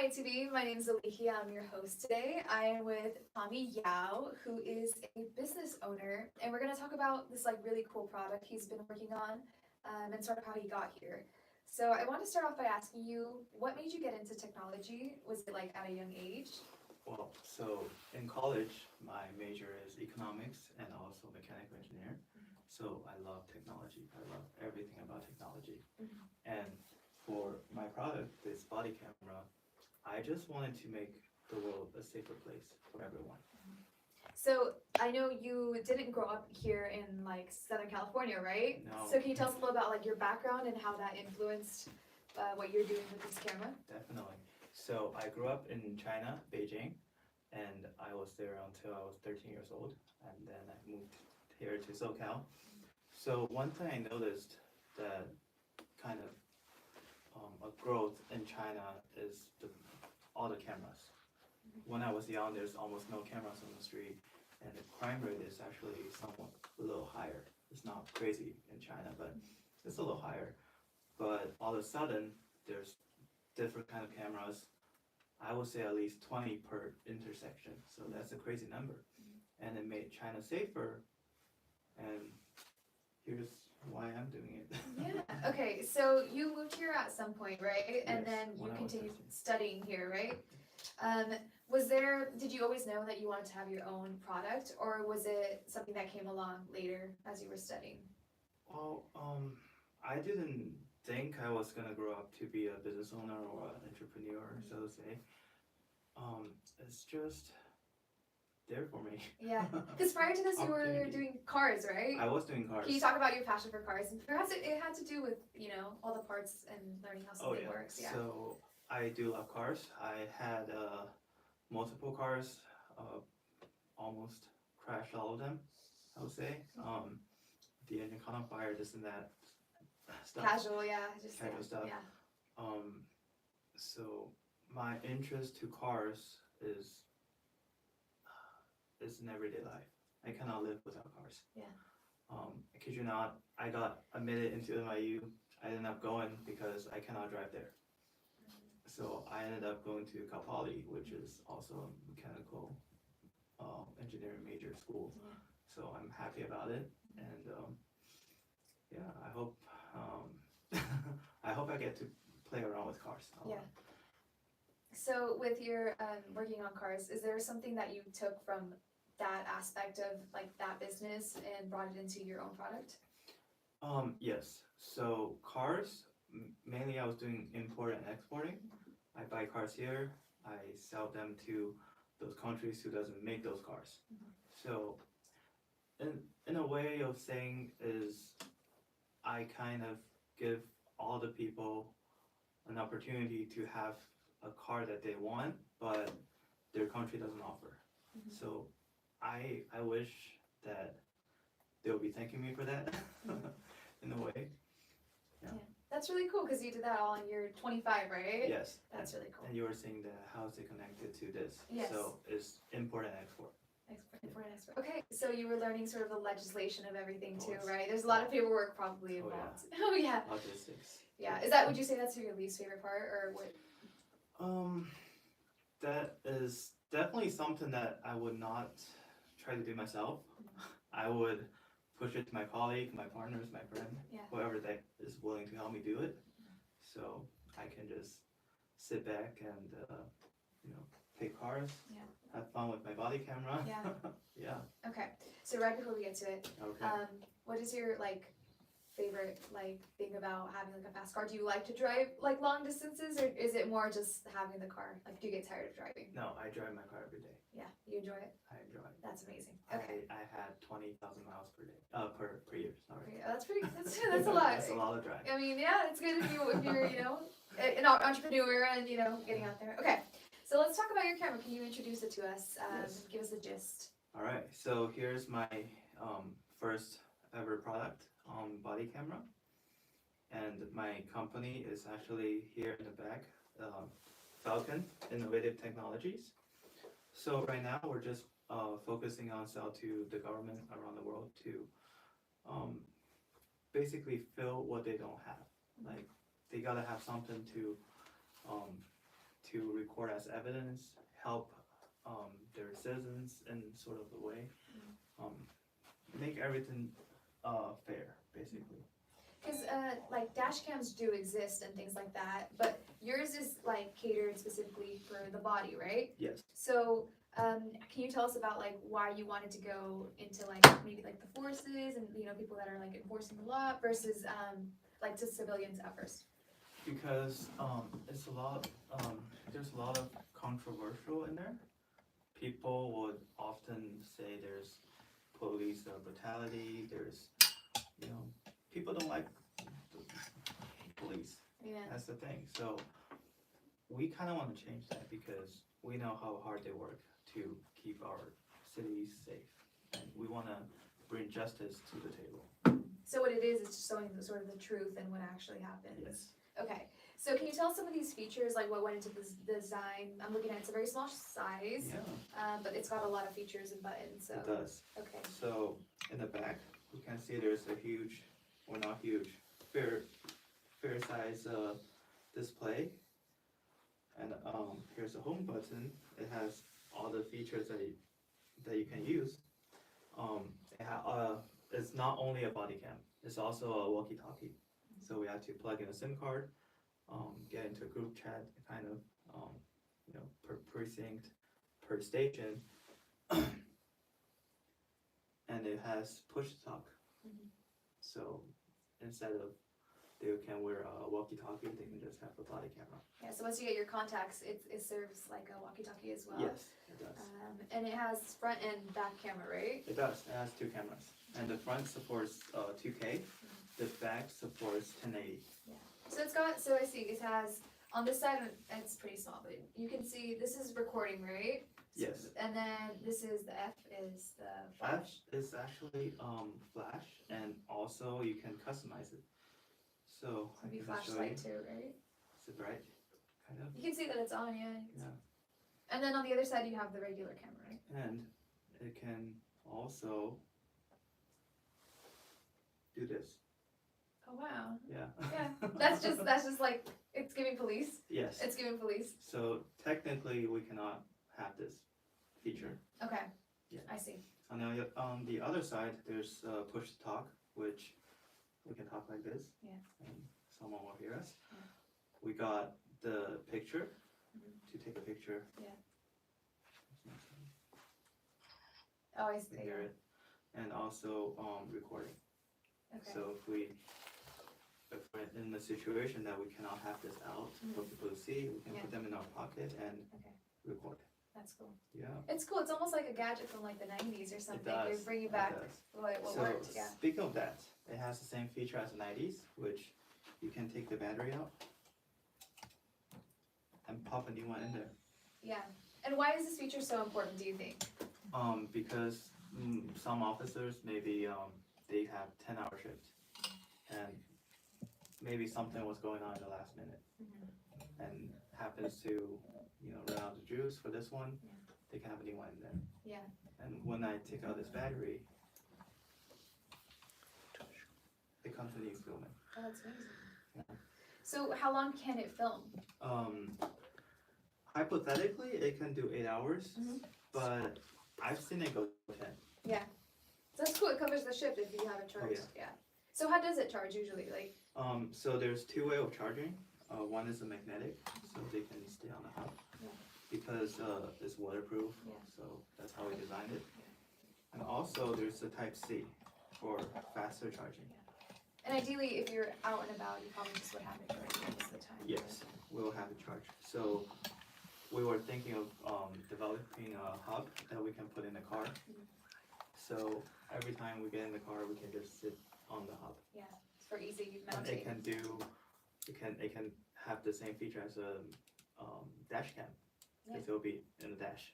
TV. My name is Alihia. I'm your host today. I am with Chang Yao, who is a business owner, and we're going to talk about this really cool product he's been working on, and sort of how he got here. So I want to start off by asking you, what made you get into technology? Was it at a young age? Well, so in college, my major is economics and also mechanical engineer. So I love technology. I love everything about technology. And for my product, this body camera, I just wanted to make the world a safer place for everyone. So I know you didn't grow up here in Southern California, right? No. So can you tell us a little about your background and how that influenced what you're doing with this camera? Definitely. So I grew up in China, Beijing, and I was there until I was 13 years old, and then I moved here to SoCal. So one thing I noticed that kind of a growth in China is all the cameras. When I was young, there's almost no cameras on the street, and the crime rate is actually somewhat a little higher. It's not crazy in China, but it's a little higher. But all of a sudden, there's different kind of cameras. I would say at least 20 per intersection, so that's a crazy number. And it made China safer, and here's why I'm doing it. Yeah. Okay. So you moved here at some point, right? And Yes, then you when I was continued 13. studying here, right? Did you always know that you wanted to have your own product, or was it something that came along later as you were studying? Well, I didn't think I was gonna grow up to be a business owner or an entrepreneur, so to say. It's just there for me. Yeah. Because prior to this, you were Opportunity. doing cars, right? I was doing cars. Can you talk about your passion for cars? And perhaps it had to do with, all the parts and learning how Oh something yeah. works. Yeah. So I do love cars. I had multiple cars, almost crashed all of them, I would say. The engine caught on fire, this and that stuff. Casual, yeah. Just Casual yeah. stuff. Yeah. So my interest to cars is in everyday life. I cannot live without cars. Yeah. I kid you not, I got admitted into NYU. I ended up going because I cannot drive there. So I ended up going to Cal Poly, which is also a mechanical engineering major school. Yeah. So I'm happy about it, and yeah, I hope I hope I get to play around with cars a lot. Yeah. So with your working on cars, is there something that you took from that aspect of that business and brought it into your own product? Yes. So cars, mainly I was doing import and exporting. I buy cars here, I sell them to those countries who doesn't make those cars. So in a way of saying is I kind of give all the people an opportunity to have a car that they want, but their country doesn't offer. So I wish that they'll be thanking me for that in a way. Yeah. That's really cool because you did that all in your 25, right? Yes. That's really cool. And you were saying that how is it connected to this? Yes. So it's import and export. Import and export. Okay, so you were learning sort of the legislation of everything too, Yes. right? There's a lot of paperwork probably Oh, yeah. involved. Oh yeah. Logistics. Yeah. Would you say that's your least favorite part, or what? That is definitely something that I would not try to do myself. I would push it to my colleague, my partners, my friend, Yeah. whoever that is willing to help me do it. So I can just sit back and take cars, Yeah. have fun with my body camera. Yeah. Yeah. Okay. So right before we get to it, Okay. what is your favorite thing about having a fast car? Do you like to drive long distances, or is it more just having the car? Do you get tired of driving? No, I drive my car every day. Yeah, you enjoy it. I enjoy it. That's amazing. Okay. I had 20,000 miles per day. Per year. Sorry. Okay, that's pretty. That's a lot. That's a lot of drive. I mean, yeah, it's good if you're an entrepreneur and getting out there. Okay, so let's talk about your camera. Can you introduce it to us? Yes. Give us the gist. All right. So here's my first ever product, body camera, and my company is actually here in the back, Falcon Innovative Technologies. So right now we're just focusing on sell to the government around the world to basically fill what they don't have. Like they gotta have something to to record as evidence, help their citizens in sort of the way, make everything fair, basically. Because like dash cams do exist and things like that, but yours is like catered specifically for the body, right? Yes. So can you tell us about like why you wanted to go into like maybe like the forces and people that are like enforcing the law versus like to civilians at first? Because it's a lot. There's a lot of controversial in there. People would often say there's police brutality. There's, people don't like the police. Yeah. That's the thing. So we kind of want to change that because we know how hard they work to keep our cities safe, and we want to bring justice to the table. So what it is, it's just showing the sort of the truth and what actually happens. Yes. Okay. So can you tell us some of these features, like what went into this design? I'm looking at it's a very small size, Yeah. but it's got a lot of features and buttons. So. It does. Okay. So in the back, you can see there's a huge, or not huge, fair size display. And here's the home button. It has all the features that you can use. It's not only a body cam. It's also a walkie-talkie. So we have to plug in a SIM card, get into a group chat, kind of, per precinct, per station. And it has push to talk. So instead of they can wear a walkie-talkie, they can just have a body camera. Yeah, so once you get your contacts, it serves like a walkie-talkie as well. Yes, it does. And it has front and back camera, right? It does. It has two cameras. And the front supports 2K. The back supports 1080. Yeah. So it's got, so I see it has, on this side, it's pretty small, but you can see this is recording, right? Yes. And then this is the F is the F flash. is actually flash, and also you can customize it. So I Maybe can show you. flashlight too, right? Is it bright? Kind of. You can see that it's on, yeah. Yeah. And then on the other side you have the regular camera, right? And it can also do this. Oh wow. Yeah. Yeah. That's just like it's giving police. Yes. It's giving police. So technically we cannot have this feature. Okay. Yeah. I see. On the other side, there's push to talk, which we can talk like this. Yeah. And someone will hear us. Yeah. We got the picture Mm-hmm. to take a picture. Yeah. Oh, I You see. can hear it. And also recording. Okay. So if we're in a situation that we cannot have this out for people to see, we can Yeah. put them in our pocket and Okay. record. That's cool. Yeah. It's cool. It's almost like a gadget from like the 90s or something. It does. They bring you It back does. what So worked. Yeah. speaking of that, it has the same feature as the 90s, which you can take the battery out and pop a new one in there. Yeah. And why is this feature so important, do you think? Because some officers maybe they have 10-hour shifts, and maybe something was going on in the last minute, and happens to run out of juice for this one. Yeah. They can have a new one in there. Yeah. And when I take out this battery, it continues filming. Oh, that's amazing. Yeah. So how long can it film? Hypothetically, it can do 8 hours, but I've seen it go 10. Yeah. So that's cool. It covers the shift if you have it charged. Oh, yeah. So how does it charge usually? Like. So there's two ways of charging. One is a magnetic, so they can stay on the hub. Yeah. Because it's waterproof, Yeah. so that's how we designed it. And also there's a Type C for faster charging. And ideally, if you're out and about, you probably just would have it for most of the time. Yes, we'll have it charged. So we were thinking of developing a hub that we can put in the car. So every time we get in the car, we can just sit on the hub. Yeah, it's for easy And mounting. it can have the same feature as a dash cam. Because it'll be in the dash.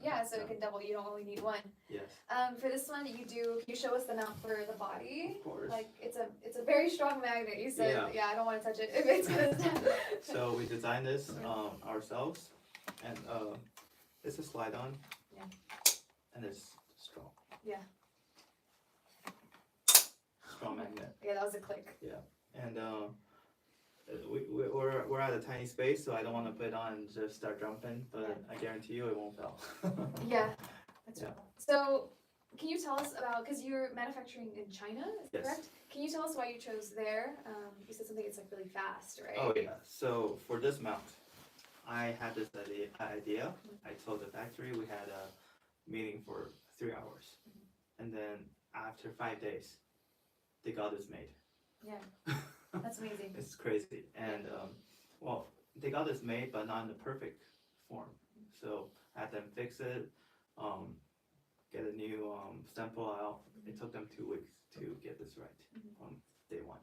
Yeah, so it can double. You don't only need one. Yes. For this one, can you show us the mount for the body? Of course. Like it's a very strong magnet. You said, Yeah. I don't want to touch it if it's gonna. So we designed this ourselves, and it's a slide on. Yeah. And it's strong. Yeah. Strong magnet. Yeah, that was a click. And we're we're at a tiny space, so I don't want to put it on and just start jumping. But I guarantee you, it won't fail. Yeah, that's Yeah. right. So, can you tell us about, because you're manufacturing in China, is that Yes. correct? Can you tell us why you chose there? You said something that's like really fast, right? Oh yeah. So for this mount, I had this idea. I told the factory we had a meeting for 3 hours, and then after 5 days, they got this made. Yeah, that's amazing. It's crazy, and well, they got this made, but not in the perfect form. So I had them fix it, get a new sample out. It took them 2 weeks to get this right from day one.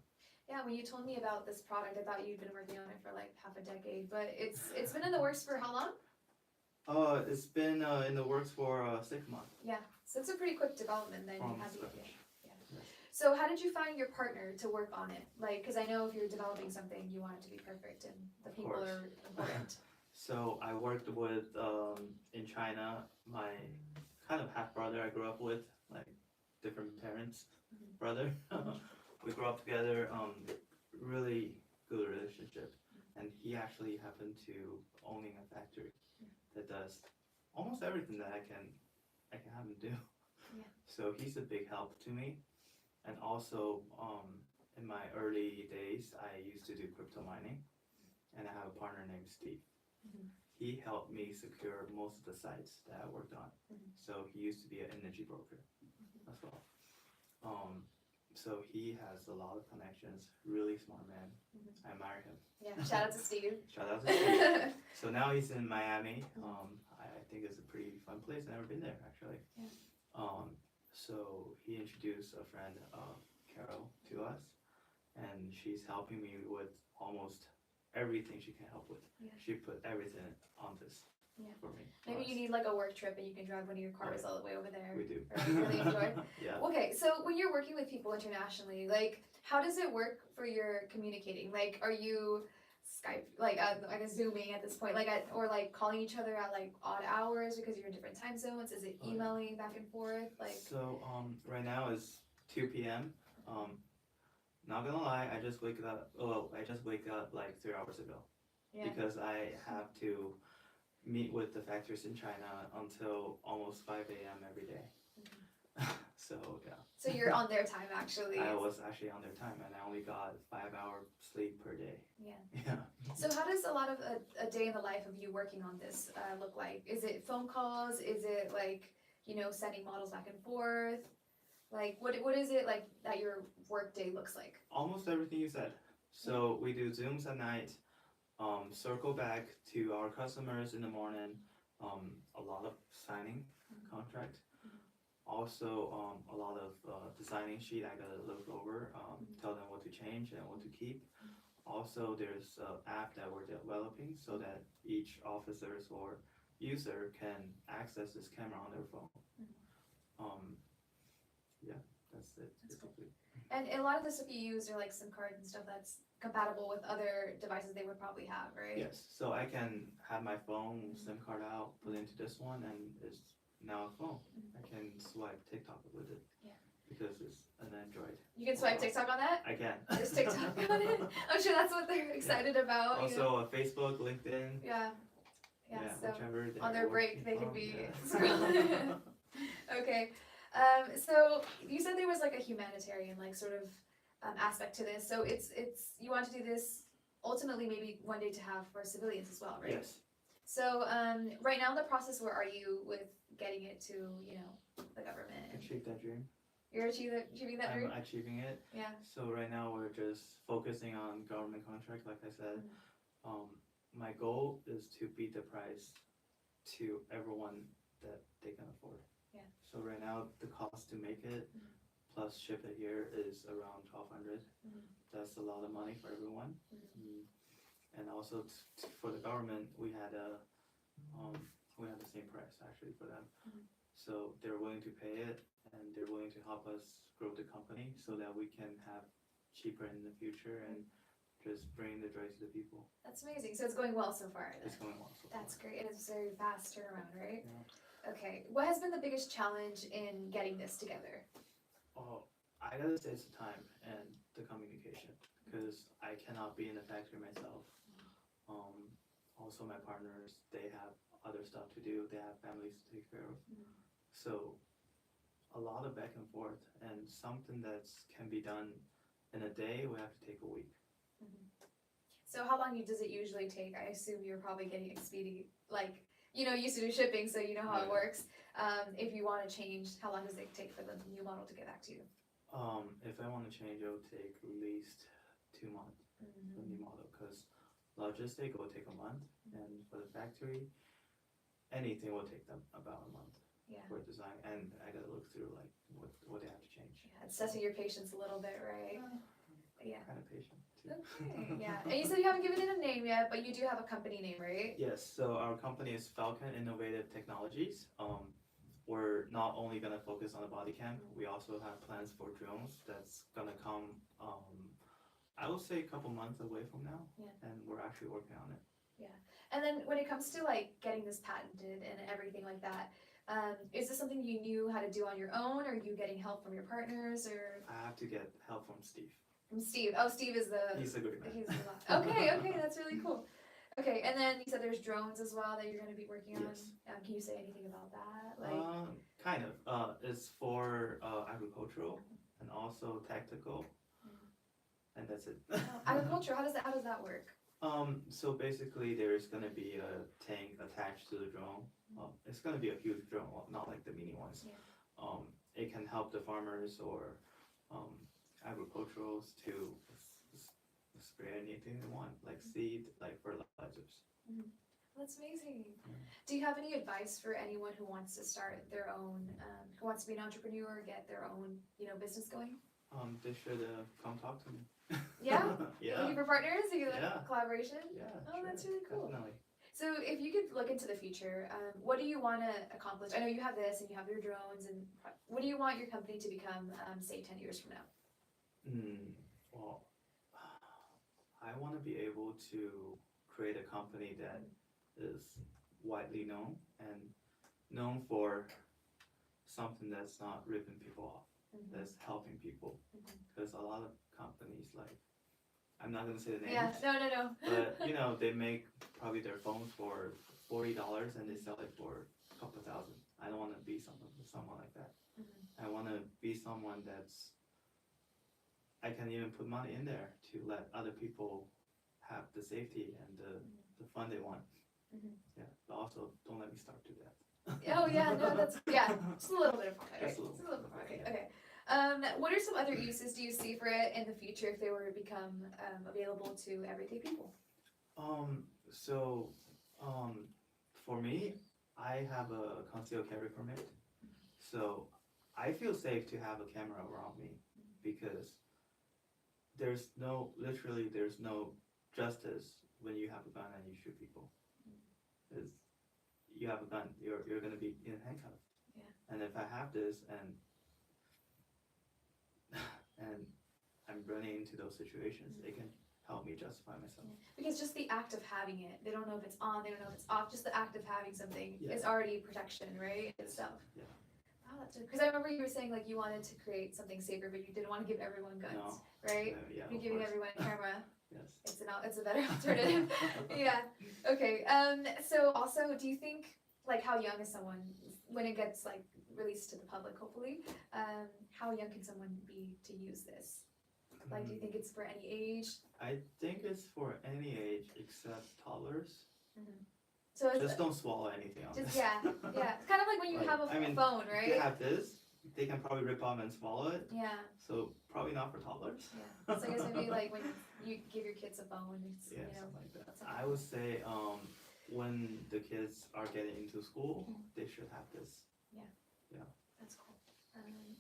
Yeah, when you told me about this product, I thought you'd been working on it for like half a decade, but it's been in the works for how long? It's been in the works for 6 months. Yeah, so it's a pretty quick development then. From You had the scratch. idea. Yeah. So how did you find your partner to work on it? Like, because I know if you're developing something, you want it to be perfect, and the Of people course. are important. So I worked with in China my kind of half brother I grew up with, like different parents, brother. We grew up together, really good relationship, and he actually happened to owning a factory that does almost everything that I can have him do. Yeah. So he's a big help to me, and also in my early days I used to do crypto mining, and I have a partner named Steve. He helped me secure most of the sites that I worked on. So he used to be an energy broker as well. So he has a lot of connections, really smart man. I admire him. Yeah, shout out to Steve. Shout out to Steve. So now he's in Miami. I think it's a pretty fun place. I've never been there actually. Yeah. So he introduced a friend, Carol, to us, and she's helping me with almost everything she can help with. Yeah. She put everything on this for me. Maybe you need like a work trip and you can drive one of your cars all the way over there. We do. Or you really enjoy. Yeah. Okay, so when you're working with people internationally, like how does it work for your communicating? Like, are you Skype, like I guess Zooming at this point, like or like calling each other at like odd hours because you're in different time zones? Is it emailing back and forth? Like so right now it's 2 p.m. Not gonna lie, I just wake up. Oh, I just wake up like 3 hours ago because I have to meet with the factories in China until almost 5 a.m. every day. So yeah. So you're on their time actually. I was actually on their time, and I only got 5 hour sleep per day. Yeah. Yeah. So how does a lot of a day in the life of you working on this look like? Is it phone calls? Is it like, sending models back and forth? Like what is it like that your work day looks like? Almost everything you said. So we do Zooms at night, circle back to our customers in the morning, a lot of signing contract. Also, a lot of designing sheet I gotta look over, tell them what to change and what to keep. Also, there's an app that we're developing so that each officers or user can access this camera on their phone. Yeah, that's it. That's cool. basically. And a lot of the stuff you use are like SIM cards and stuff that's compatible with other devices they would probably have, right? Yes, so I can have my phone SIM card out, put it into this one, and it's now a phone. I can swipe TikTok with it. Yeah. Because it's an Android. You can swipe TikTok on that? I can. There's TikTok on it. I'm sure that's what they're excited about. Also, Facebook, LinkedIn. Yeah. Yeah, so whichever they on their are break they working can be from, scrolling. Okay. So you said there was like a humanitarian like sort of aspect to this. So it's you want to do this ultimately maybe one day to have for civilians as well, right? Yes. So right now in the process, where are you with getting it to the government? Achieve that dream. You're achieving that dream? I'm achieving it. Yeah. So right now we're just focusing on government contract, like I said. My goal is to beat the price to everyone that they can afford. Yeah. So right now the cost to make it plus ship it here is around 1,200. That's a lot of money for everyone. And also for the government, we had the same price actually for them. So they're willing to pay it, and they're willing to help us grow the company so that we can have cheaper in the future and just bring the joy to the people. That's amazing. So it's going well so far. It's going well so far. That's great. And it's a very fast turnaround, right? Yeah. Okay. What has been the biggest challenge in getting this together? Oh, I gotta say it's the time and the communication, because I cannot be in the factory myself. Also my partners, they have other stuff to do. They have families to take care of. So a lot of back and forth, and something that can be done in a day, we have to take a week. So how long does it usually take? I assume you're probably getting expedient, like, used to do shipping, so you know how it Yeah. works. If you want to change, how long does it take for the new model to get back to you? If I want to change, it will take at least 2 months for the new model, because logistic will take a month, and for the factory, anything will take them about a month Yeah. for design, and I gotta look through like what they have to change. Yeah, it's testing your patience a little bit, right? Yeah. Kind of patient too. Okay, yeah. And you said you haven't given it a name yet, but you do have a company name, right? Yes, so our company is Falcon Innovative Technologies. We're not only gonna focus on the body cam, we also have plans for drones that's gonna come, I would say a couple months away from now. Yeah. And we're actually working on it. And then when it comes to like getting this patented and everything like that, is this something you knew how to do on your own, or are you getting help from your partners, or I have to get help from Steve. from Steve? Oh, Steve is the. He's a great man. He's the okay, that's really cool. Okay, and then you said there's drones as well that you're going to be working on. Yes. Can you say anything about that? Like, Kind of. It's for agricultural and also tactical, and that's it. agriculture. How does that work? So basically, there's gonna be a tank attached to the drone. It's gonna be a huge drone, not like the mini ones. Yeah. It can help the farmers or agriculturals to spray anything they want, like seed, like fertilizers. That's amazing. Yeah. Do you have any advice for anyone who wants to start their own, who wants to be an entrepreneur, get their own, business going? They should come talk to me. Yeah? Yeah. Looking for partners? You like Yeah. collaboration? Yeah. Oh, sure, that's really cool. Definitely. So if you could look into the future, what do you want to accomplish? I know you have this and you have your drones, and what do you want your company to become, say 10 years from now? Well, I want to be able to create a company that is widely known and known for something that's not ripping people off, that's helping people. Because a lot of companies, like, I'm not gonna say the names. Yeah, no. But they make probably their phones for $40 and they sell it for a couple of thousand. I don't want to be someone like that. I want to be someone that's, I can even put money in there to let other people have the safety and the fun they want. Yeah, but also don't let me starve to death. Oh yeah, no, just a little bit of fun, right? Just a little bit. Okay, Yeah. okay. What are some other uses do you see for it in the future if they were to become available to everyday people? For me, I have a concealed carry permit, so I feel safe to have a camera around me because there's no justice when you have a gun and you shoot people. Because you have a gun, you're gonna be in handcuffs. Yeah. And if I have this and I'm running into those situations, it can help me justify myself. Because just the act of having it, they don't know if it's on, they don't know if it's off, just the act of having something Yeah. is already protection, right? Itself. Yeah. Wow, that's because I remember you were saying like you wanted to create something safer, but you didn't want to give everyone guns, right? Yeah, You're of giving course. everyone a camera. Yes. It's a better alternative. Yeah. Okay. So also, do you think like how young is someone when it gets like released to the public? Hopefully, how young can someone be to use this? Like, do you think it's for any age? I think it's for any age except toddlers. So it's Just don't swallow anything on just this. It's kind of like when you Like, have a I mean, phone, If they right? have this, they can probably rip off and swallow it. Yeah. So probably not for toddlers. Yeah. So I guess maybe like when you give your kids a phone, it's Yeah, something like that. that's something. I would say when the kids are getting into school, they should have this. That's cool.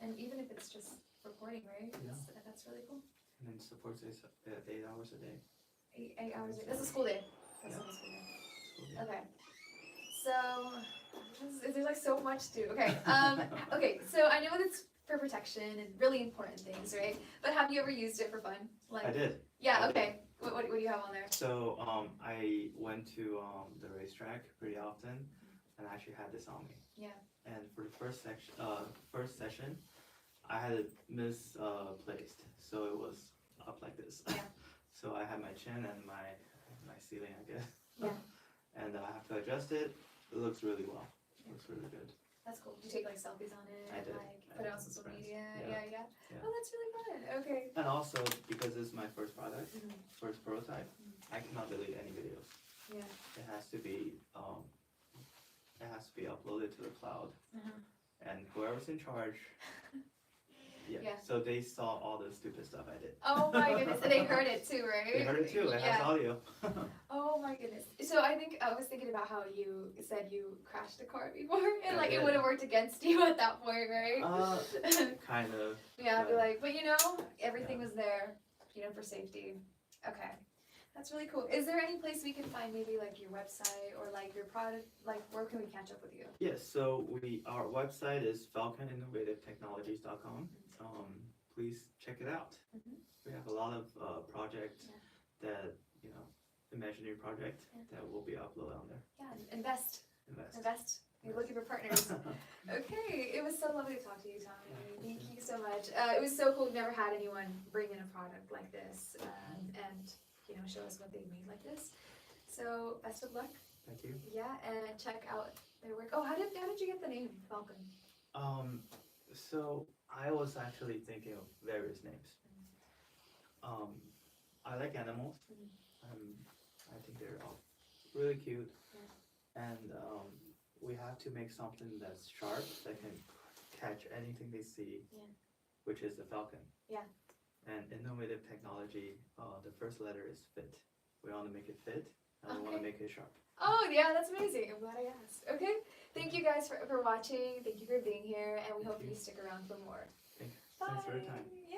And even if it's just recording, right? Yeah. That's really cool. And then supports us 8 hours a day. 8 hours. That's a school day. That's Yeah. a school day. So, yeah. Okay. So there's like so much to do. Okay. Okay. So I know that's for protection and really important things, right? But have you ever used it for fun? Like. I did. Yeah. I did. Okay. What do you have on there? So I went to the racetrack pretty often, and I actually had this on me. Yeah. And for the first session, I had it misplaced, so it was up like this. Yeah. So I had my chin and my my ceiling, I guess. Yeah. And I have to adjust it. It looks really well. It looks really good. That's cool. Did you take like selfies on it? I did. Like I put it did on with social friends. media? Yeah. Yeah. Oh, that's really fun. Okay. And also, because this is my first product, Mhm. first prototype, I cannot delete any videos. Yeah. It has to be uploaded to the cloud. Uh-huh. And whoever's in charge, Yeah. so they saw all the stupid stuff I did. Oh my goodness. And they heard it too, right? They heard it too. It has audio. Oh my goodness. So I think I was thinking about how you said you crashed a car before and I like it did. would have worked against you at that point, right? Kind of. Yeah, I'd be but- like, but you know, everything was there, you know, for safety. Okay. That's really cool. Is there any place we can find maybe like your website or like your product, like where can we catch up with you? Yes, so our website is falconinnovativetechnologies.com. Please check it out. Mhm. We have a lot of projects Yeah. that, imaginary project that will be uploaded on there. Yeah, invest. You're looking for partners. Okay, it was so lovely to talk to you, Tommy. Yeah, Thank yeah. you so much. It was so cool. We've never had anyone bring in a product like this and show us what they've made like this. So best of luck. Thank you. Yeah, and check out their work. Oh, how did you get the name Falcon? So I was actually thinking of various names. I like animals. I think they're all really cute. Yeah. And we have to make something that's sharp that can catch anything they see, Yeah. which is the falcon. Yeah. And innovative technology, the first letter is fit. We want to make it fit, and we want to Okay. make it sharp. Oh yeah, that's amazing. I'm glad I asked. Okay, thank you guys for watching. Thank you for being here, and we hope you. you stick around for more. Thanks Bye. for your time. Yeah.